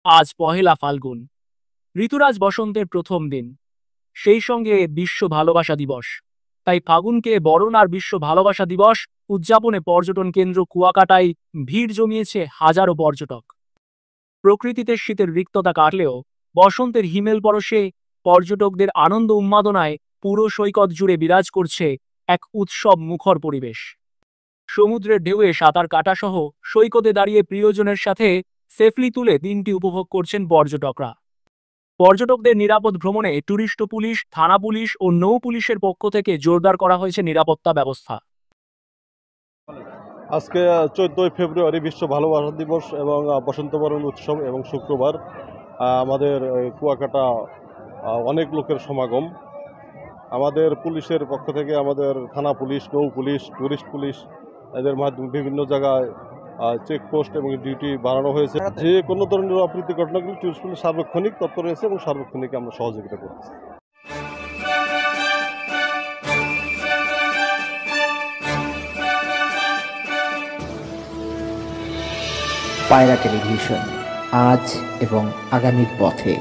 আজ পহেলা ফাল্গুন, ঋতুরাজ বসন্তের প্রথম দিন, সেই সঙ্গে বিশ্ব ভালোবাসা দিবস। তাই ফাগুনকে বরণ আর বিশ্ব ভালোবাসা দিবস উদযাপনে পর্যটন কেন্দ্র কুয়াকাটায় ভিড় জমিয়েছে হাজারো পর্যটক। প্রকৃতিতে শীতের রিক্ততা কাটলেও বসন্তের হিমেল পরশে পর্যটকদের আনন্দ উন্মাদনায় পুরো সৈকত জুড়ে বিরাজ করছে এক উৎসব মুখর পরিবেশ। সমুদ্রের ঢেউয়ে সাঁতার কাটাসহ সৈকতে দাঁড়িয়ে প্রিয়জনের সাথে সেফলি তুলে দিনটি উপভোগ করছেন পর্যটকরা। পর্যটকদের নিরাপদ ভ্রমণে টুরিস্ট পুলিশ, থানা পুলিশ ও নৌ পুলিশের পক্ষ থেকে জোরদার করা হয়েছে নিরাপত্তা ব্যবস্থা। আজকে 14ই ফেব্রুয়ারি বিশ্ব ভালোবাসা দিবস এবং বসন্ত বরণ উৎসব এবং শুক্রবার আমাদের কুয়াকাটা অনেক লোকের সমাগম। আমাদের পুলিশের পক্ষ থেকে আমাদের থানা পুলিশ, নৌ পুলিশ, টুরিস্ট পুলিশ এদের মাধ্যমে বিভিন্ন জায়গায় চেকপোস্ট এবং ডিউটি বাড়ানো হয়েছে। যে কোনো ধরনের অপ্রীতি ঘটনাগুলি টুরিস্ট পুলিশ সার্বক্ষণিক তৎপর রয়েছে এবং সার্বক্ষণিক আমরা সহযোগিতা করতেছি। পায়রা টেলিভিশন, আজ এবং আগামীর পথে।